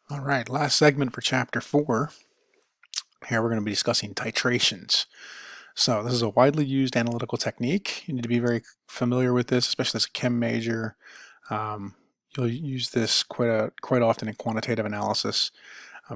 All right, last segment for chapter 4. Here we're going to be discussing titrations. So this is a widely used analytical technique. You need to be very familiar with this, especially as a chem major. Um, you'll use this quite often in quantitative analysis.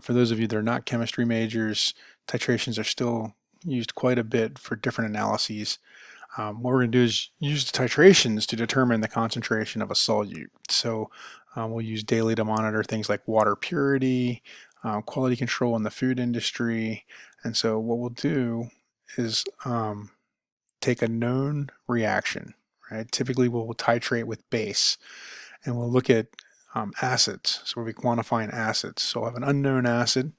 For those of you that are not chemistry majors, titrations are still used quite a bit for different analyses. What we're going to do is use the titrations to determine the concentration of a solute. So we'll use daily to monitor things like water purity, quality control in the food industry. And so what we'll do is take a known reaction, right? Typically we'll titrate with base and we'll look at acids. So we'll be quantifying acids. So we'll have an unknown acid,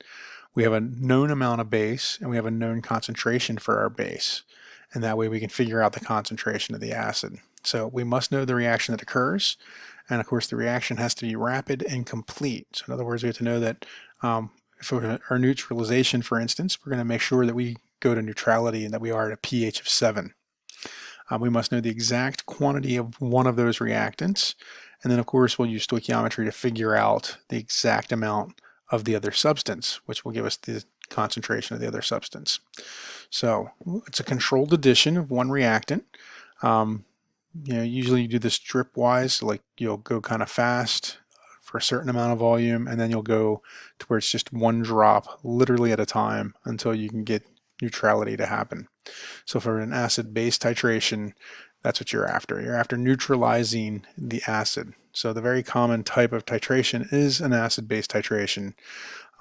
we have a known amount of base, and we have a known concentration for our base. And that way we can figure out the concentration of the acid. So we must know the reaction that occurs. And of course the reaction has to be rapid and complete. So in other words, we have to know that if our neutralization, for instance, we're going to make sure that we go to neutrality and that we are at a pH of 7. We must know the exact quantity of one of those reactants. And then of course we'll use stoichiometry to figure out the exact amount of the other substance, which will give us the concentration of the other substance. So it's a controlled addition of one reactant. Usually you do this drip-wise, so like you'll go kind of fast for a certain amount of volume, and then you'll go to where it's just one drop, literally at a time, until you can get neutrality to happen. So for an acid-base titration, that's what you're after. You're after neutralizing the acid. So the very common type of titration is an acid-base titration.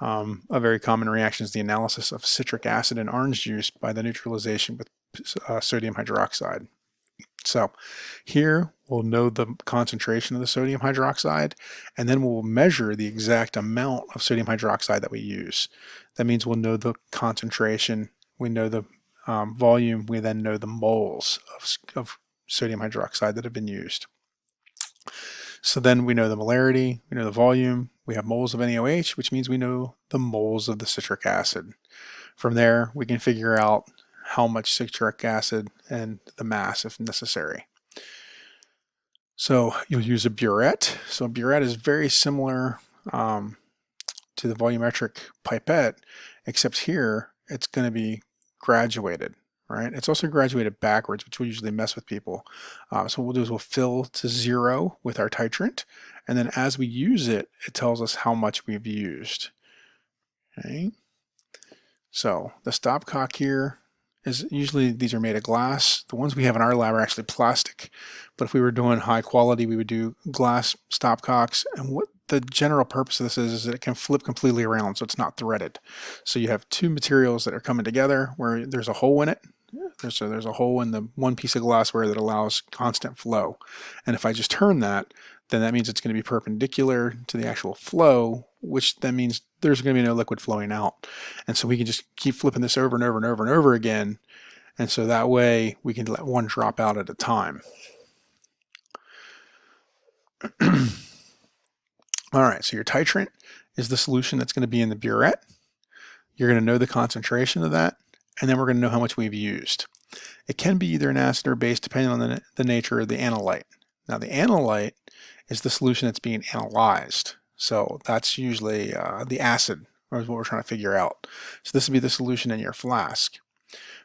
A very common reaction is the analysis of citric acid in orange juice by the neutralization with sodium hydroxide. So here we'll know the concentration of the sodium hydroxide, and then we'll measure the exact amount of sodium hydroxide that we use. That means we'll know the concentration, we know the volume, we then know the moles of sodium hydroxide that have been used. So then we know the molarity, we know the volume, we have moles of NaOH, which means we know the moles of the citric acid. From there, we can figure out how much citric acid and the mass if necessary. So you'll use a burette. So a burette is very similar to the volumetric pipette, except here it's going to be graduated, right? It's also graduated backwards, which will usually mess with people. So what we'll do is we'll fill to 0 with our titrant, and then as we use it, it tells us how much we've used. Okay. So the stopcock here is usually these are made of glass. The ones we have in our lab are actually plastic, but if we were doing high quality, we would do glass stopcocks. And what the general purpose of this is that it can flip completely around, so it's not threaded. So you have two materials that are coming together where there's a hole in it. There's a hole in the one piece of glassware that allows constant flow. And if I just turn that, then that means it's going to be perpendicular to the actual flow, which then means there's going to be no liquid flowing out. And so we can just keep flipping this over and over and over and over again. And so that way we can let one drop out at a time. All right, so your titrant is the solution that's going to be in the burette. You're going to know the concentration of that, and then we're going to know how much we've used. It can be either an acid or base depending on the nature of the analyte. Now the analyte is the solution that's being analyzed. So that's usually the acid, or is what we're trying to figure out. So this would be the solution in your flask.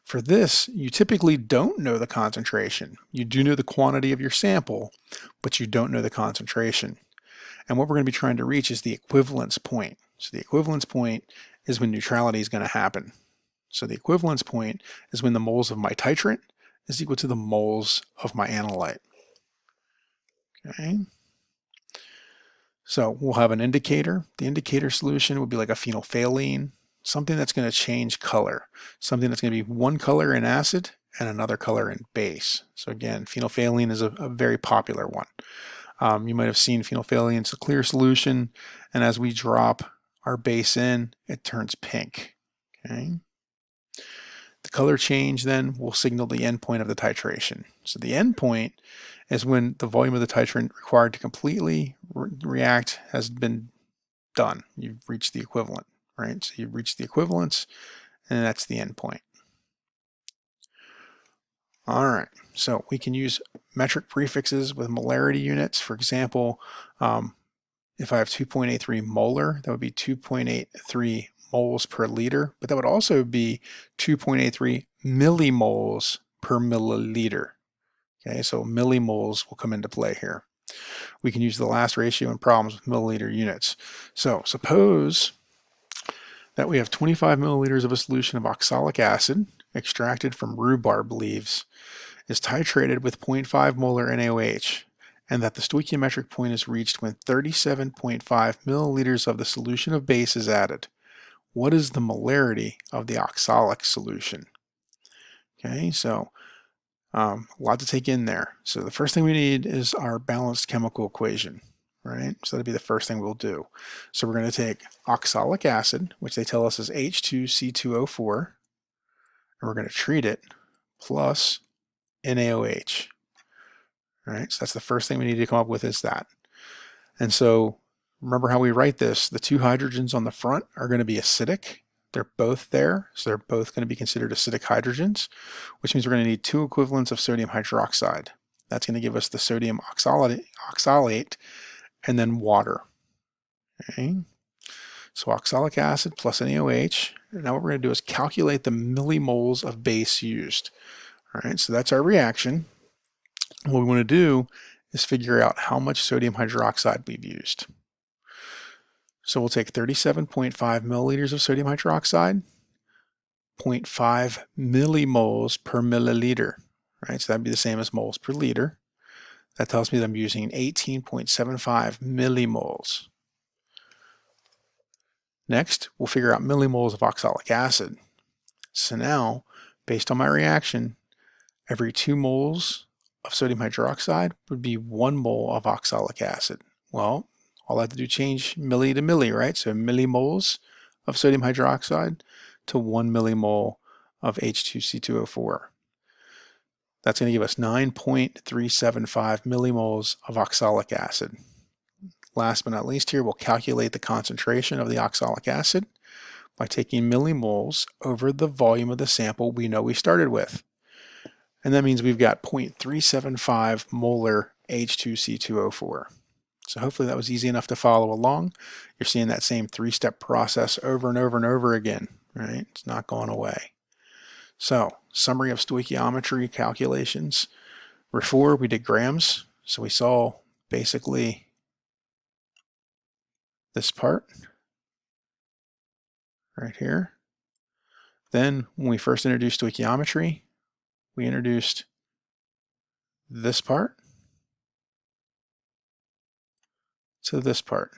For this, you typically don't know the concentration. You do know the quantity of your sample, but you don't know the concentration. And what we're going to be trying to reach is the equivalence point. So the equivalence point is when neutrality is going to happen. So the equivalence point is when the moles of my titrant is equal to the moles of my analyte. Okay. So we'll have an indicator. The indicator solution would be like a phenolphthalein, something that's going to change color, something that's going to be one color in acid and another color in base. So again, phenolphthalein is a very popular one. You might have seen phenolphthalein, it's a clear solution, and as we drop our base in, it turns pink. Okay. The color change then will signal the endpoint of the titration. So the endpoint is when the volume of the titrant required to completely react has been done. You've reached the equivalent, right? So you've reached the equivalence, and that's the endpoint. All right, so we can use metric prefixes with molarity units. For example, if I have 2.83 molar, that would be 2.83 moles per liter, but that would also be 2.83 millimoles per milliliter. Okay, so millimoles will come into play here. We can use the last ratio in problems with milliliter units. So suppose that we have 25 milliliters of a solution of oxalic acid extracted from rhubarb leaves, is titrated with 0.5 molar NaOH, and that the stoichiometric point is reached when 37.5 milliliters of the solution of base is added. What is the molarity of the oxalic solution? Okay, so a lot to take in there. So the first thing we need is our balanced chemical equation, right? So that'd be the first thing we'll do. So we're going to take oxalic acid, which they tell us is H2C2O4, and we're going to treat it plus NaOH. All right, so that's the first thing we need to come up with is that. And so remember how we write this. The two hydrogens on the front are going to be acidic. They're both there, so they're both going to be considered acidic hydrogens, which means we're going to need two equivalents of sodium hydroxide. That's going to give us the sodium oxalate and then water. Okay. So oxalic acid plus NaOH. Now what we're going to do is calculate the millimoles of base used. All right, so that's our reaction. What we want to do is figure out how much sodium hydroxide we've used. So we'll take 37.5 milliliters of sodium hydroxide, 0.5 millimoles per milliliter, right? So that'd be the same as moles per liter. That tells me that I'm using 18.75 millimoles. Next, we'll figure out millimoles of oxalic acid. So now, based on my reaction, every 2 moles of sodium hydroxide would be 1 mole of oxalic acid. Well, all I have to do is change milli to milli, right? So millimoles of sodium hydroxide to 1 millimole of H2C2O4. That's going to give us 9.375 millimoles of oxalic acid. Last but not least here, we'll calculate the concentration of the oxalic acid by taking millimoles over the volume of the sample we know we started with. And that means we've got 0.375 molar H2C2O4. So hopefully that was easy enough to follow along. You're seeing that same 3-step process over and over and over again, right? It's not going away. So summary of stoichiometry calculations. Before we did grams, so we saw basically this part right here. Then when we first introduced stoichiometry, we introduced this part to this part,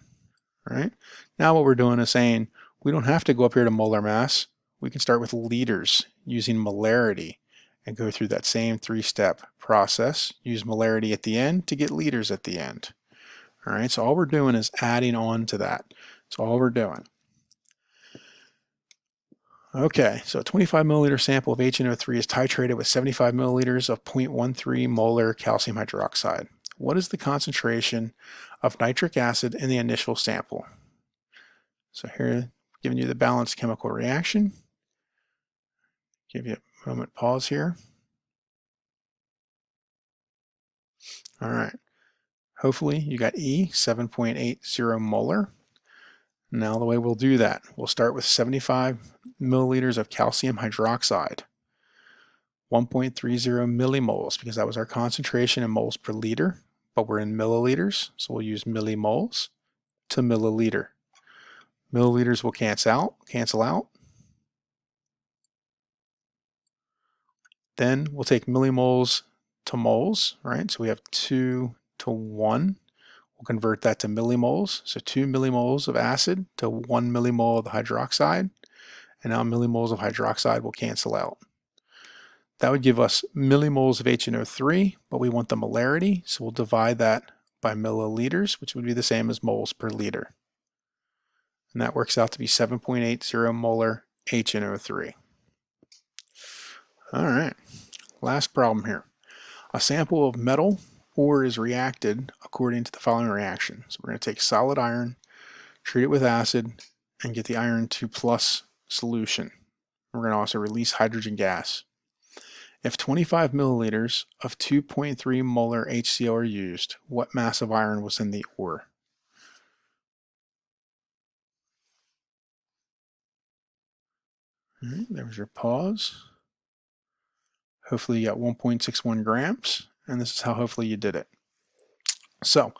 right? Now what we're doing is saying we don't have to go up here to molar mass. We can start with liters using molarity and go through that same 3-step process. Use molarity at the end to get liters at the end. All right, so all we're doing is adding on to that. That's all we're doing. Okay, so a 25 milliliter sample of HNO3 is titrated with 75 milliliters of 0.13 molar calcium hydroxide. What is the concentration of nitric acid in the initial sample? So here, giving you the balanced chemical reaction. Give you a moment pause here. All right, hopefully you got E, 7.80 molar. Now the way we'll do that, we'll start with 75 milliliters of calcium hydroxide, 1.30 millimoles, because that was our concentration in moles per liter, but we're in milliliters, so we'll use millimoles to milliliter. Milliliters will cancel out. Then we'll take millimoles to moles, right? So we have 2 to 1. We'll convert that to millimoles. So 2 millimoles of acid to 1 millimole of the hydroxide. And now millimoles of hydroxide will cancel out. That would give us millimoles of HNO3, but we want the molarity, so we'll divide that by milliliters, which would be the same as moles per liter. And that works out to be 7.80 molar HNO3. All right, last problem here. A sample of metal ore is reacted according to the following reaction. So we're going to take solid iron, treat it with acid, and get the iron 2+ solution. We're going to also release hydrogen gas. If 25 milliliters of 2.3 molar HCl are used, what mass of iron was in the ore? All right, there was your pause. Hopefully you got 1.61 grams, and this is how hopefully you did it. So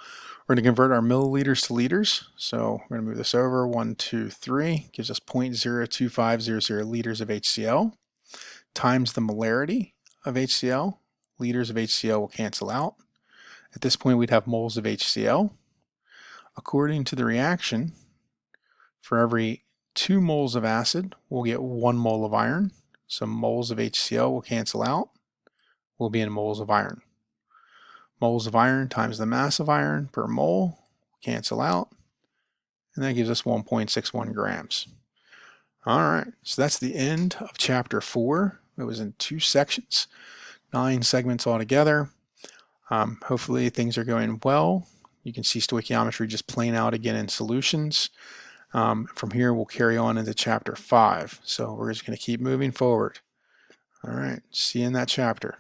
we're going to convert our milliliters to liters. So we're going to move this over. 1, 2, 3 gives us 0.02500 liters of HCl times the molarity of HCl. Liters of HCl will cancel out. At this point, we'd have moles of HCl. According to the reaction, for every 2 moles of acid, we'll get 1 mole of iron. So moles of HCl will cancel out. We'll be in moles of iron. Moles of iron times the mass of iron per mole cancel out, and that gives us 1.61 grams. All right, so that's the end of chapter 4. It was in 2 sections, 9 segments altogether. Hopefully things are going well. You can see stoichiometry just playing out again in solutions. From here, we'll carry on into chapter 5. So we're just going to keep moving forward. All right, see you in that chapter.